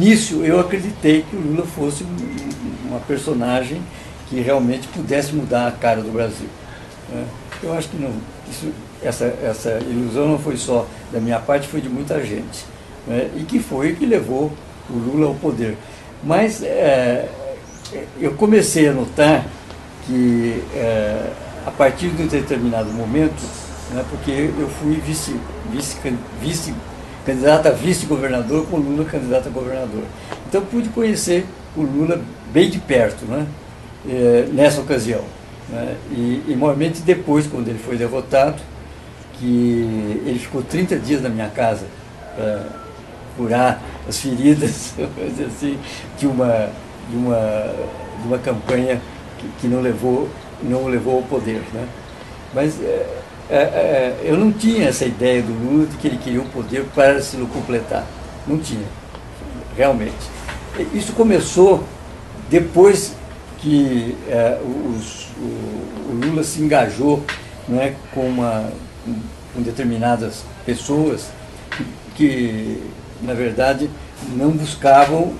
início eu acreditei que o Lula fosse uma personagem que realmente pudesse mudar a cara do Brasil. Eu acho que não, essa ilusão não foi só da minha parte, foi de muita gente, e que foi o que levou o Lula ao poder. Mas eu comecei a notar que a partir de um determinado momento, porque eu fui candidato a vice-governador com o Lula candidato a governador. Então pude conhecer o Lula bem de perto, nessa ocasião. E normalmente depois, quando ele foi derrotado, que ele ficou 30 dias na minha casa para curar as feridas, assim, de uma campanha que não o levou ao poder. Mas eu não tinha essa ideia do Lula de que ele queria o poder para se completar. Não tinha, realmente. Isso começou depois que o Lula se engajou com determinadas pessoas que, na verdade, não buscavam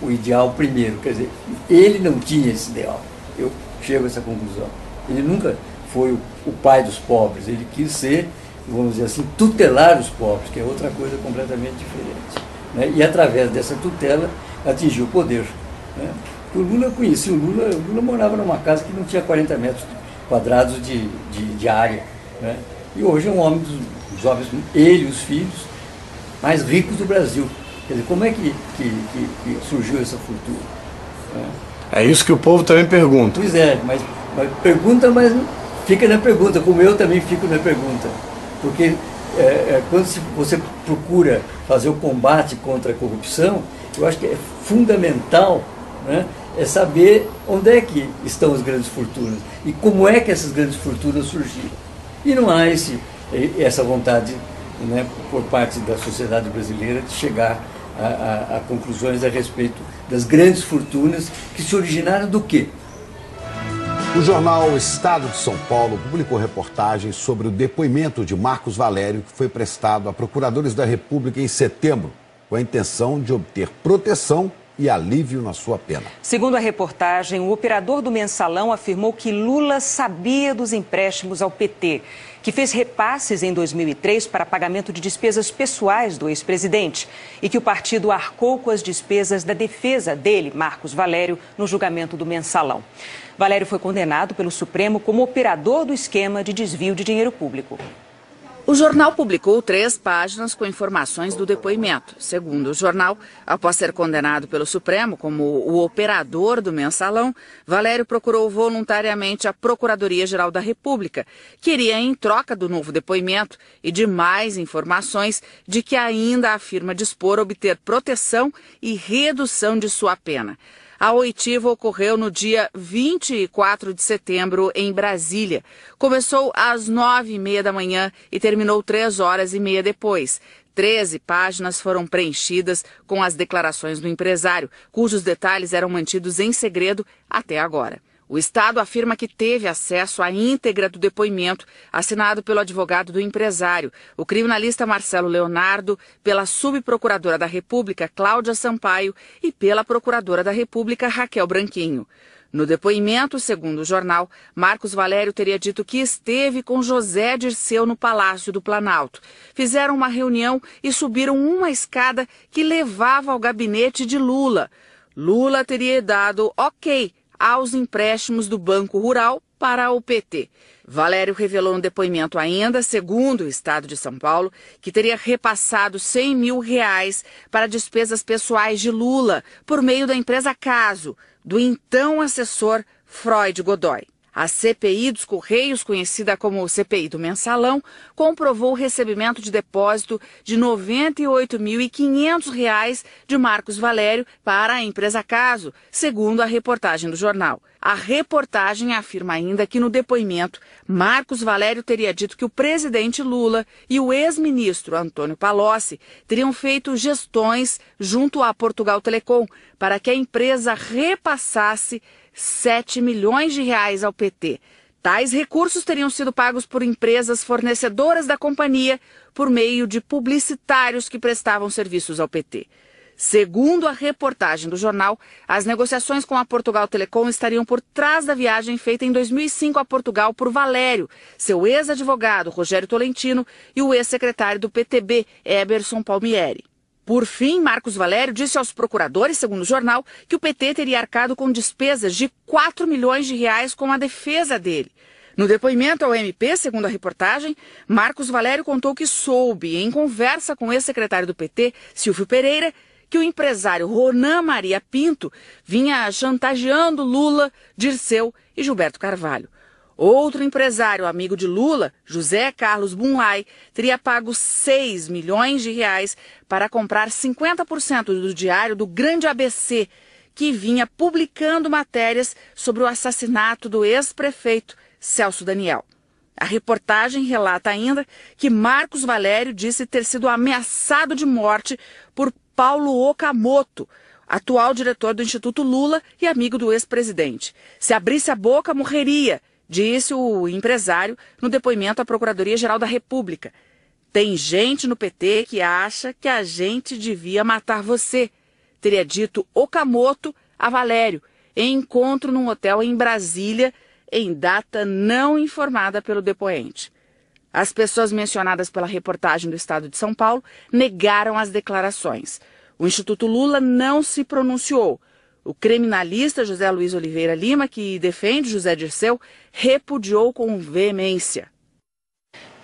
o ideal primeiro. Quer dizer, ele não tinha esse ideal. Eu chego a essa conclusão. Ele nunca foi o pai dos pobres. Ele quis ser, vamos dizer assim, tutelar os pobres, que é outra coisa completamente diferente. E através dessa tutela atingiu o poder. O Lula conhecia o Lula morava numa casa que não tinha 40 metros quadrados de área. E hoje é um homem dos homens, ele e os filhos, mais ricos do Brasil. Quer dizer, como é que surgiu essa fortuna? É isso que o povo também pergunta. Pois é, mas pergunta, mas fica na pergunta, como eu também fico na pergunta. Porque quando você procura fazer o combate contra a corrupção, eu acho que é fundamental, é saber onde é que estão as grandes fortunas e como é que essas grandes fortunas surgiram. E não há essa vontade, por parte da sociedade brasileira de chegar a conclusões a respeito das grandes fortunas que se originaram do quê? O jornal Estado de São Paulo publicou reportagens sobre o depoimento de Marcos Valério, que foi prestado a procuradores da República em setembro, com a intenção de obter proteção e alívio na sua pena. Segundo a reportagem, o operador do Mensalão afirmou que Lula sabia dos empréstimos ao PT, que fez repasses em 2003 para pagamento de despesas pessoais do ex-presidente e que o partido arcou com as despesas da defesa dele, Marcos Valério, no julgamento do Mensalão. Valério foi condenado pelo Supremo como operador do esquema de desvio de dinheiro público. O jornal publicou 3 páginas com informações do depoimento. Segundo o jornal, após ser condenado pelo Supremo como o operador do Mensalão, Valério procurou voluntariamente a Procuradoria-Geral da República, queria em troca do novo depoimento e de mais informações de que ainda afirma dispor obter proteção e redução de sua pena. A oitiva ocorreu no dia 24 de setembro, em Brasília. Começou às 9h30 da manhã e terminou 3h30 depois. 13 páginas foram preenchidas com as declarações do empresário, cujos detalhes eram mantidos em segredo até agora. O Estado afirma que teve acesso à íntegra do depoimento assinado pelo advogado do empresário, o criminalista Marcelo Leonardo, pela subprocuradora da República, Cláudia Sampaio, e pela procuradora da República, Raquel Branquinho. No depoimento, segundo o jornal, Marcos Valério teria dito que esteve com José Dirceu no Palácio do Planalto. Fizeram uma reunião e subiram uma escada que levava ao gabinete de Lula. Lula teria dado ok aos empréstimos do Banco Rural para o PT. Valério revelou no depoimento ainda, segundo o Estado de São Paulo, que teria repassado R$100 mil para despesas pessoais de Lula por meio da empresa Caso, do então assessor Freud Godoy. A CPI dos Correios, conhecida como CPI do Mensalão, comprovou o recebimento de depósito de R$ 98.500 de Marcos Valério para a empresa Caso, segundo a reportagem do jornal. A reportagem afirma ainda que no depoimento, Marcos Valério teria dito que o presidente Lula e o ex-ministro Antônio Palocci teriam feito gestões junto à Portugal Telecom para que a empresa repassasse R$7 milhões ao PT. Tais recursos teriam sido pagos por empresas fornecedoras da companhia por meio de publicitários que prestavam serviços ao PT. Segundo a reportagem do jornal, as negociações com a Portugal Telecom estariam por trás da viagem feita em 2005 a Portugal por Valério, seu ex-advogado Rogério Tolentino e o ex-secretário do PTB, Eberson Palmieri. Por fim, Marcos Valério disse aos procuradores, segundo o jornal, que o PT teria arcado com despesas de 4 milhões de reais com a defesa dele. No depoimento ao MP, segundo a reportagem, Marcos Valério contou que soube, em conversa com o ex-secretário do PT, Silvio Pereira, que o empresário Ronan Maria Pinto vinha chantageando Lula, Dirceu e Gilberto Carvalho. Outro empresário amigo de Lula, José Carlos Bunlai, teria pago 6 milhões de reais para comprar 50% do diário do Grande ABC, que vinha publicando matérias sobre o assassinato do ex-prefeito Celso Daniel. A reportagem relata ainda que Marcos Valério disse ter sido ameaçado de morte por Paulo Okamoto, atual diretor do Instituto Lula e amigo do ex-presidente. Se abrisse a boca, morreria, disse o empresário no depoimento à Procuradoria-Geral da República. Tem gente no PT que acha que a gente devia matar você, teria dito Okamoto a Valério, em encontro num hotel em Brasília, em data não informada pelo depoente. As pessoas mencionadas pela reportagem do Estado de São Paulo negaram as declarações. O Instituto Lula não se pronunciou. O criminalista José Luiz Oliveira Lima, que defende José Dirceu, repudiou com veemência.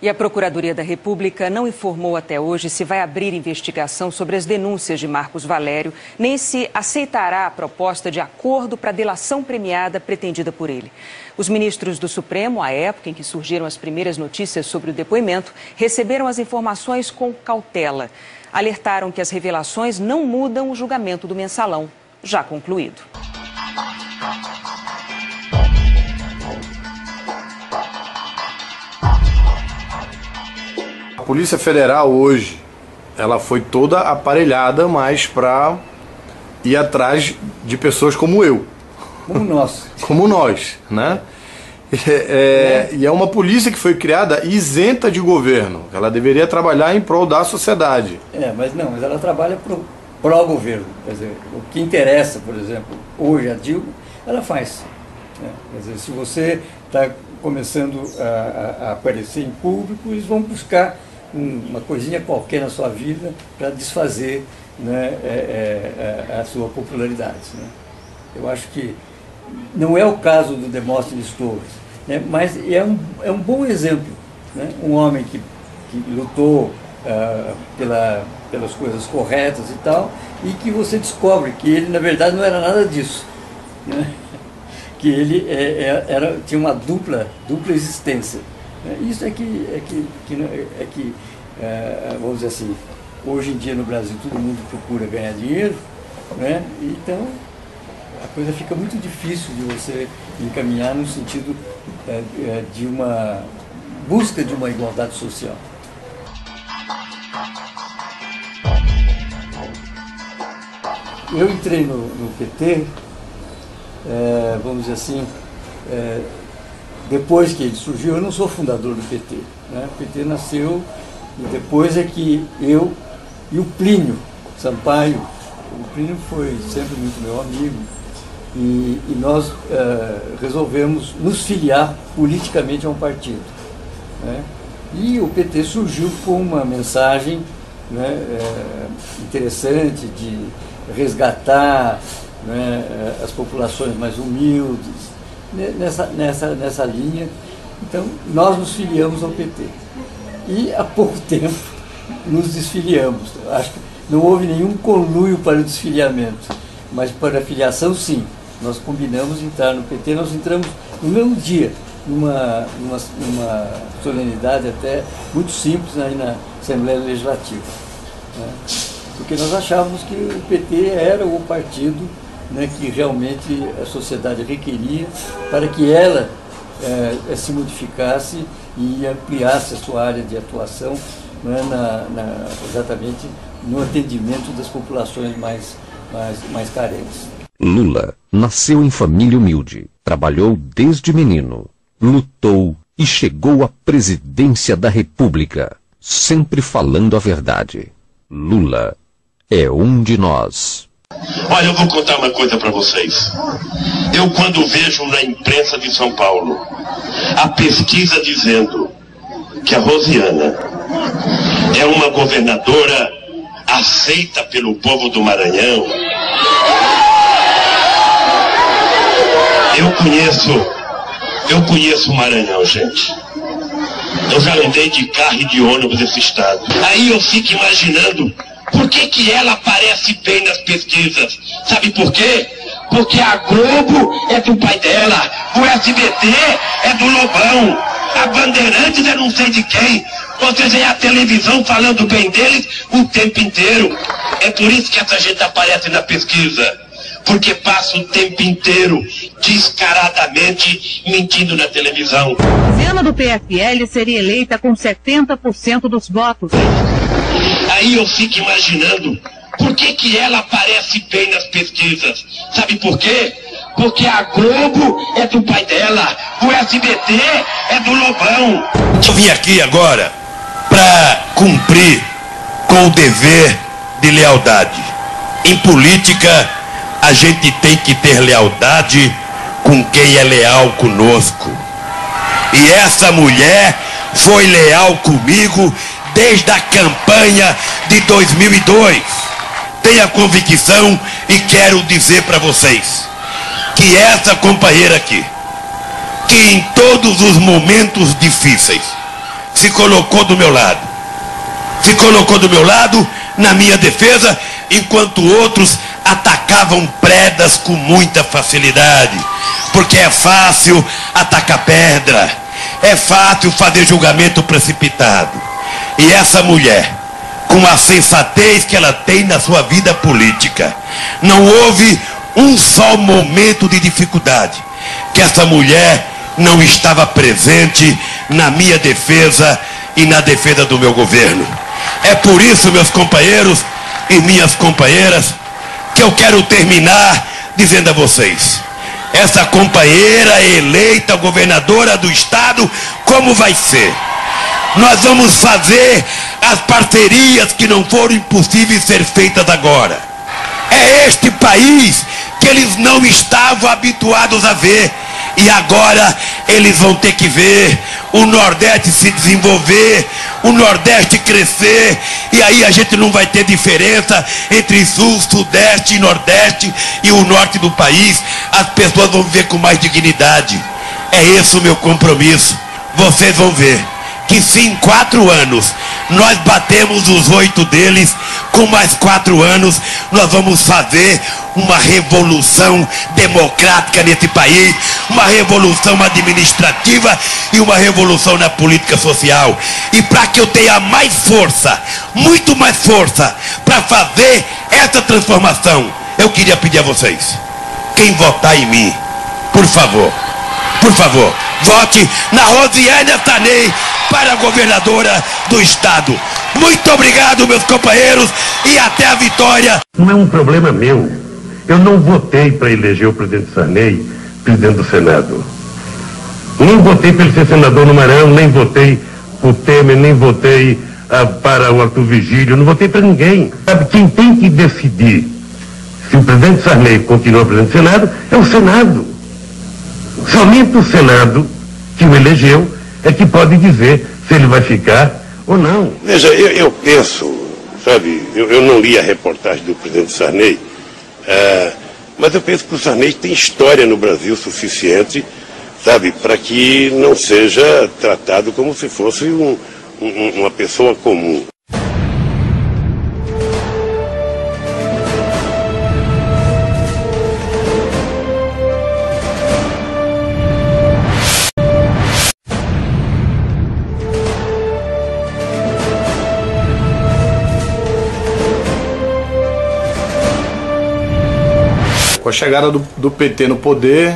E a Procuradoria da República não informou até hoje se vai abrir investigação sobre as denúncias de Marcos Valério, nem se aceitará a proposta de acordo para delação premiada pretendida por ele. Os ministros do Supremo, à época em que surgiram as primeiras notícias sobre o depoimento, receberam as informações com cautela. Alertaram que as revelações não mudam o julgamento do mensalão, já concluído. A Polícia Federal hoje, ela foi toda aparelhada, mas para ir atrás de pessoas como eu. Como nós. Como nós, né? E é uma polícia que foi criada isenta de governo. Ela deveria trabalhar em prol da sociedade. Mas ela trabalha pró-governo. Quer dizer, o que interessa, por exemplo, hoje a Dilma, ela faz. Quer dizer, se você está começando a aparecer em público, eles vão buscar uma coisinha qualquer na sua vida para desfazer, né, a sua popularidade. Né? Eu acho que não é o caso do Demóstenes Torres, né, mas é um bom exemplo. Né? Um homem que lutou pelas coisas corretas e tal, e que você descobre que ele, na verdade, não era nada disso. Né? Que ele tinha uma dupla existência. Isso vamos dizer assim, hoje em dia no Brasil todo mundo procura ganhar dinheiro, né? Então a coisa fica muito difícil de você encaminhar no sentido de uma busca de uma igualdade social. Eu entrei no PT, vamos dizer assim, depois que ele surgiu. Eu não sou fundador do PT, né? O PT nasceu e depois é que eu e o Plínio Sampaio, o Plínio foi sempre muito meu amigo, e nós resolvemos nos filiar politicamente a um partido, né? E o PT surgiu com uma mensagem, né, interessante de resgatar, né, as populações mais humildes, nessa linha. Então nós nos filiamos ao PT e há pouco tempo nos desfiliamos. Acho que não houve nenhum conluio para o desfiliamento, mas para a filiação sim. Nós combinamos entrar no PT, nós entramos no mesmo dia, numa solenidade até muito simples aí na Assembleia Legislativa, né? Porque nós achávamos que o PT era o partido, né, que realmente a sociedade requeria para que ela se modificasse e ampliasse a sua área de atuação, né, exatamente no atendimento das populações mais carentes. Lula nasceu em família humilde, trabalhou desde menino, lutou e chegou à presidência da República, sempre falando a verdade. Lula é um de nós. Olha, eu vou contar uma coisa para vocês. Eu, quando vejo na imprensa de São Paulo a pesquisa dizendo que a Rosiana é uma governadora aceita pelo povo do Maranhão, eu conheço o Maranhão, gente. Eu já andei de carro e de ônibus nesse estado. Aí eu fico imaginando por que ela aparece bem nas pesquisas. Sabe por quê? Porque a Globo é do pai dela, o SBT é do Lobão, a Bandeirantes é não sei de quem. Ou seja, é a televisão falando bem deles o tempo inteiro. É por isso que essa gente aparece na pesquisa. Porque passa o tempo inteiro descaradamente mentindo na televisão. Rosiana do PFL seria eleita com 70% dos votos. Aí eu fico imaginando por que ela aparece bem nas pesquisas. Sabe por quê? Porque a Globo é do pai dela, o SBT é do Lobão. Eu vim aqui agora para cumprir com o dever de lealdade. Em política, a gente tem que ter lealdade com quem é leal conosco. E essa mulher foi leal comigo desde a campanha de 2002. Tenho a convicção e quero dizer para vocês que essa companheira aqui, que em todos os momentos difíceis se colocou do meu lado, na minha defesa, enquanto outros atacavam predas com muita facilidade, porque é fácil atacar pedra, é fácil fazer julgamento precipitado. E essa mulher, com a sensatez que ela tem na sua vida política, não houve um só momento de dificuldade que essa mulher não estava presente na minha defesa e na defesa do meu governo. É por isso, meus companheiros e minhas companheiras, que eu quero terminar dizendo a vocês: essa companheira eleita governadora do estado, como vai ser? Nós vamos fazer as parcerias que não foram impossíveis ser feitas agora. É este país que eles não estavam habituados a ver. E agora eles vão ter que ver o Nordeste se desenvolver, o Nordeste crescer, e aí a gente não vai ter diferença entre Sul, Sudeste e Nordeste e o Norte do país. As pessoas vão viver com mais dignidade. É esse o meu compromisso. Vocês vão ver que se em 4 anos nós batemos os 8 deles, com mais 4 anos nós vamos fazer uma revolução democrática nesse país, uma revolução administrativa e uma revolução na política social. E para que eu tenha mais força, muito mais força, para fazer essa transformação, eu queria pedir a vocês, quem votar em mim, por favor, vote na Rosiana Sarney para governadora do estado. Muito obrigado, meus companheiros, e até a vitória. Não é um problema meu. Eu não votei para eleger o presidente Sarney presidente do Senado. Nem votei para ele ser senador no Maranhão, nem votei para o Temer, nem votei para o Arthur Vigílio, não votei para ninguém. Sabe, quem tem que decidir se o presidente Sarney continua presidente do Senado é o Senado. Somente o Senado, que o elegeu, é que pode dizer se ele vai ficar ou não. Veja, eu penso, sabe, eu não li a reportagem do presidente Sarney, mas eu penso que o Sarney tem história no Brasil suficiente, sabe, para que não seja tratado como se fosse uma pessoa comum. Com a chegada do PT no poder,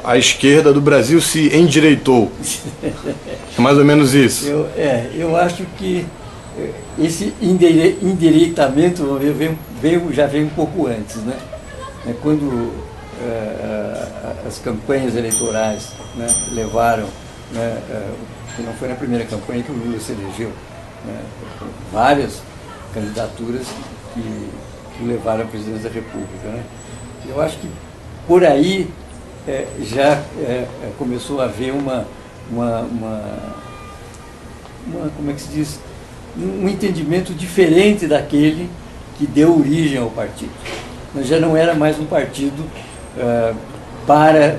a esquerda do Brasil se endireitou. É mais ou menos isso. Eu acho que esse endireitamento já veio um pouco antes, né? Quando as campanhas eleitorais, né, levaram, né, que não foi na primeira campanha que o Lula se elegeu, né, várias candidaturas que levaram à presidência da República, né? Eu acho que por aí já começou a haver como é que se diz, um entendimento diferente daquele que deu origem ao partido. Mas já não era mais um partido para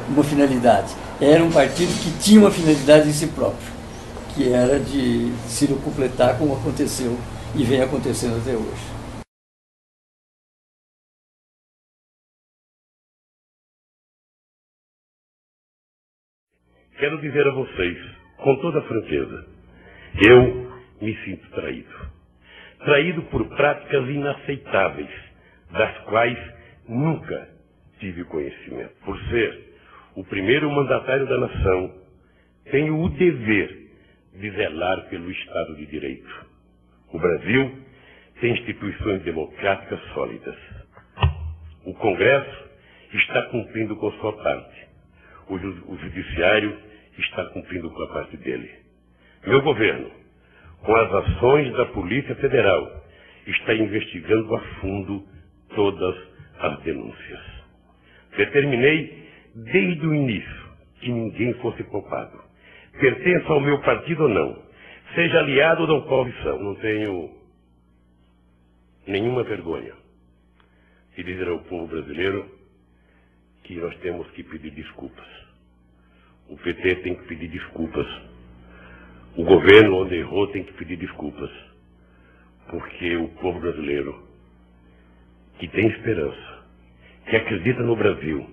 uma finalidade. Era um partido que tinha uma finalidade em si próprio, que era de se completar como aconteceu e vem acontecendo até hoje. Quero dizer a vocês, com toda franqueza, eu me sinto traído. Traído por práticas inaceitáveis, das quais nunca tive conhecimento. Por ser o primeiro mandatário da nação, tenho o dever de zelar pelo Estado de Direito. O Brasil tem instituições democráticas sólidas. O Congresso está cumprindo com sua parte. O Judiciário está cumprindo com a parte dele. Meu governo, com as ações da Polícia Federal, está investigando a fundo todas as denúncias. Determinei desde o início que ninguém fosse poupado. Pertença ao meu partido ou não, seja aliado ou da oposição, não tenho nenhuma vergonha de dizer ao povo brasileiro que nós temos que pedir desculpas. O PT tem que pedir desculpas. O governo, onde errou, tem que pedir desculpas. Porque o povo brasileiro, que tem esperança, que acredita no Brasil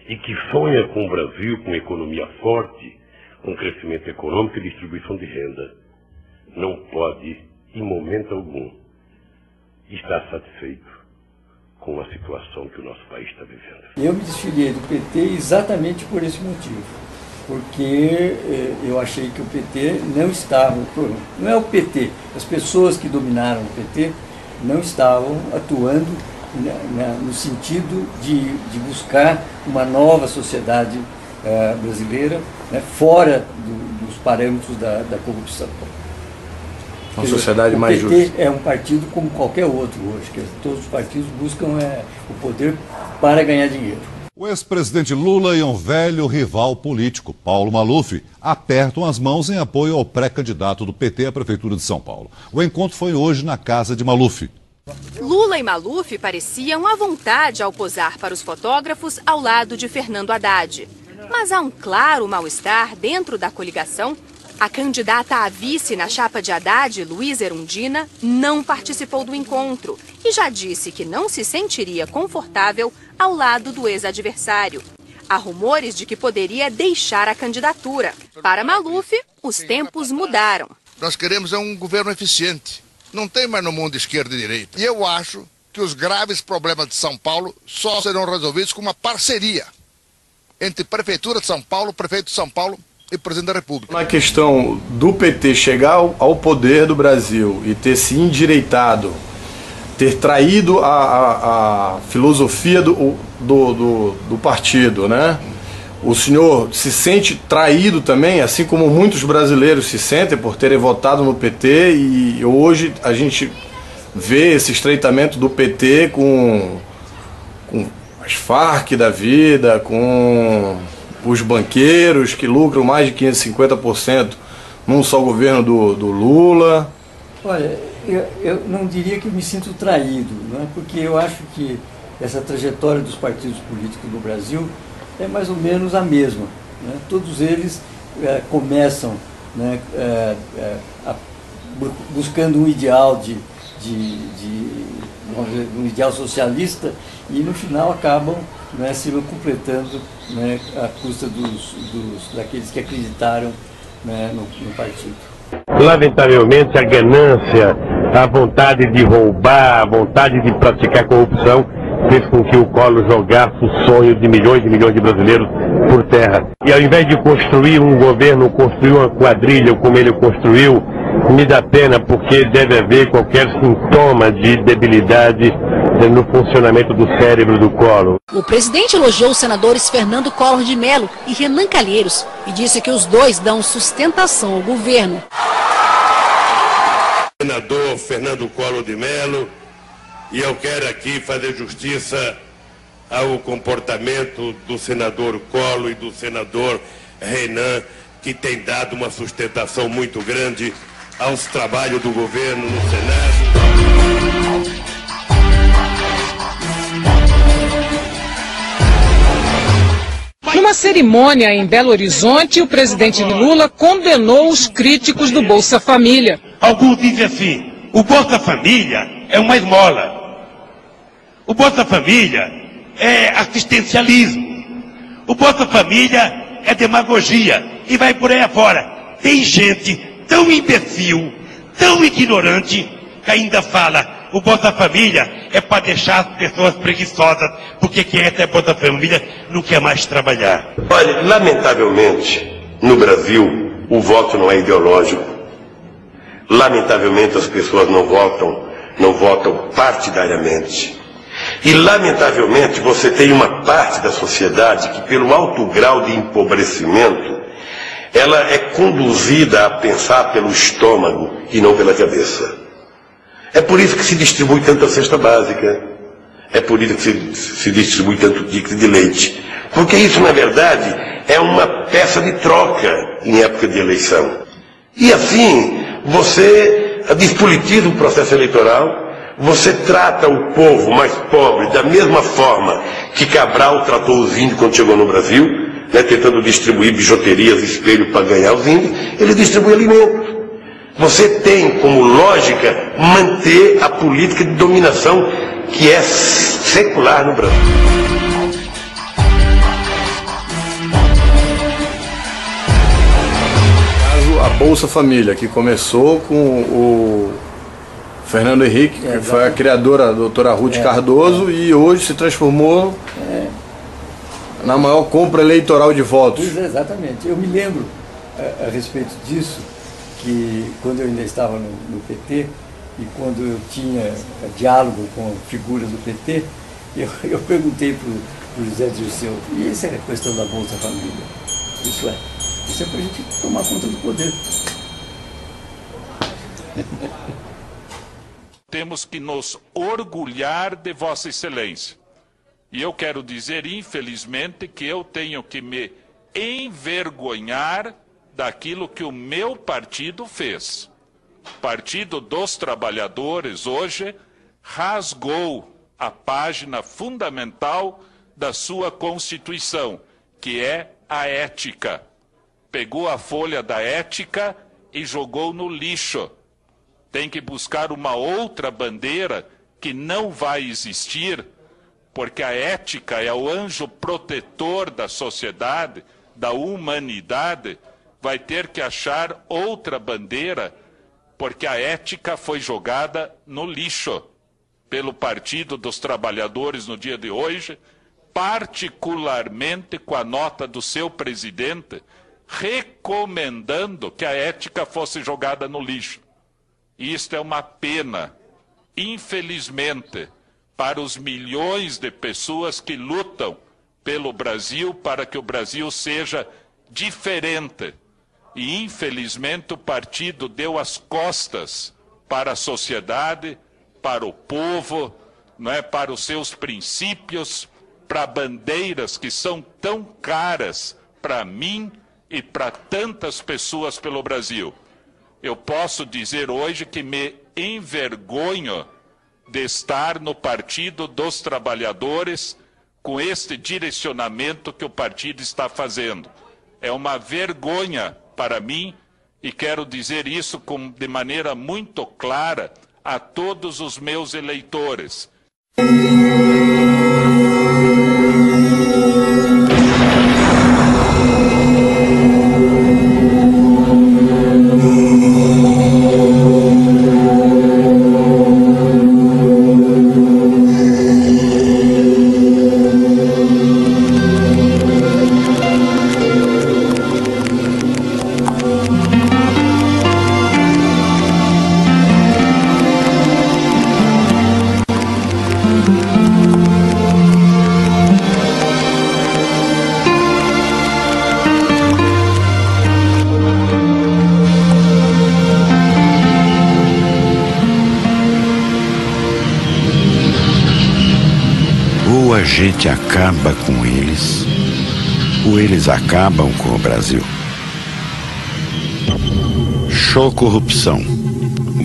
e que sonha com o Brasil, com economia forte, com crescimento econômico e distribuição de renda, não pode, em momento algum, estar satisfeito com a situação que o nosso país está vivendo. Eu me desfiliei do PT exatamente por esse motivo. Porque eu achei que o PT não estava, não é o PT, as pessoas que dominaram o PT não estavam atuando no sentido de buscar uma nova sociedade brasileira, né, fora dos parâmetros da corrupção. Uma sociedade mais justa. O PT é um partido como qualquer outro hoje, que todos os partidos buscam o poder para ganhar dinheiro. O ex-presidente Lula e um velho rival político, Paulo Maluf, apertam as mãos em apoio ao pré-candidato do PT à Prefeitura de São Paulo. O encontro foi hoje na casa de Maluf. Lula e Maluf pareciam à vontade ao posar para os fotógrafos ao lado de Fernando Haddad. Mas há um claro mal-estar dentro da coligação. A candidata a vice na chapa de Haddad, Luísa Erundina, não participou do encontro e já disse que não se sentiria confortável ao lado do ex-adversário. Há rumores de que poderia deixar a candidatura. Para Maluf, os tempos mudaram. Nós queremos um governo eficiente. Não tem mais no mundo esquerda e direita. E eu acho que os graves problemas de São Paulo só serão resolvidos com uma parceria entre Prefeitura de São Paulo, Prefeito de São Paulo e Presidente da República. Na questão do PT chegar ao poder do Brasil e ter se endireitado, ter traído a filosofia do partido, né? O senhor se sente traído também, assim como muitos brasileiros se sentem por terem votado no PT, e hoje a gente vê esse estreitamento do PT com as Farc da vida, com os banqueiros que lucram mais de 550% num só governo do Lula. Olha, eu não diria que eu me sinto traído, né? Porque eu acho que essa trajetória dos partidos políticos no Brasil é mais ou menos a mesma, né? Todos eles começam, né, buscando um ideal um ideal socialista e no final acabam, né, se completando, né, à custa daqueles que acreditaram, né, no partido. Lamentavelmente, a ganância, a vontade de roubar, a vontade de praticar corrupção fez com que o Collor jogasse o sonho de milhões de brasileiros por terra. E ao invés de construir um governo, construir uma quadrilha como ele construiu, me dá pena porque deve haver qualquer sintoma de debilidade no funcionamento do cérebro do Collor. O presidente elogiou os senadores Fernando Collor de Mello e Renan Calheiros e disse que os dois dão sustentação ao governo. Senador Fernando Collor de Mello, e eu quero aqui fazer justiça ao comportamento do senador Collor e do senador Renan, que tem dado uma sustentação muito grande aos trabalhos do governo no Senado. Numa cerimônia em Belo Horizonte, o presidente Lula condenou os críticos do Bolsa Família. Alguns dizem assim, o Bolsa Família é uma esmola. O Bolsa Família é assistencialismo. O Bolsa Família é demagogia. E vai por aí afora. Tem gente tão imbecil, tão ignorante, que ainda fala, o Bolsa Família é para deixar as pessoas preguiçosas, porque quem é Bolsa Família não quer mais trabalhar. Olha, lamentavelmente, no Brasil, o voto não é ideológico. Lamentavelmente, as pessoas não votam partidariamente. E, lamentavelmente, você tem uma parte da sociedade que, pelo alto grau de empobrecimento, ela é conduzida a pensar pelo estômago e não pela cabeça. É por isso que se distribui tanta cesta básica. É por isso que se distribui tanto ticket de leite. Porque isso, na verdade, é uma peça de troca em época de eleição. E assim, você despolitiza o processo eleitoral, você trata o povo mais pobre da mesma forma que Cabral tratou os índios quando chegou no Brasil, né, tentando distribuir bijuterias, espelho para ganhar os índios, ele distribui alimentos. Você tem como lógica manter a política de dominação que é secular no Brasil. A Bolsa Família, que começou com o Fernando Henrique, que foi a criadora, a doutora Ruth Cardoso, e hoje se transformou na maior compra eleitoral de votos. Pois é, exatamente. Eu me lembro a respeito disso, que quando eu ainda estava no PT e quando eu tinha diálogo com figuras do PT, eu perguntei para o José Dirceu, e essa é a questão da Bolsa Família? Isso é para a gente tomar conta do poder. Temos que nos orgulhar de Vossa Excelência. E eu quero dizer, infelizmente, que eu tenho que me envergonhar daquilo que o meu partido fez. O Partido dos Trabalhadores hoje rasgou a página fundamental da sua Constituição, que é a ética. Pegou a folha da ética e jogou no lixo. Tem que buscar uma outra bandeira que não vai existir, porque a ética é o anjo protetor da sociedade, da humanidade. Vai ter que achar outra bandeira, porque a ética foi jogada no lixo pelo Partido dos Trabalhadores no dia de hoje, particularmente com a nota do seu presidente, recomendando que a ética fosse jogada no lixo. Isto é uma pena, infelizmente, para os milhões de pessoas que lutam pelo Brasil, para que o Brasil seja diferente. E, infelizmente, o partido deu as costas para a sociedade, para o povo, não é, para os seus princípios, para bandeiras que são tão caras para mim e para tantas pessoas pelo Brasil. Eu posso dizer hoje que me envergonho de estar no Partido dos Trabalhadores com este direcionamento que o partido está fazendo. É uma vergonha para mim, e quero dizer isso de maneira muito clara a todos os meus eleitores. Ou a gente acaba com eles, ou eles acabam com o Brasil. Show Corrupção.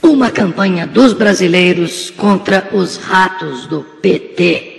Uma campanha dos brasileiros contra os ratos do PT.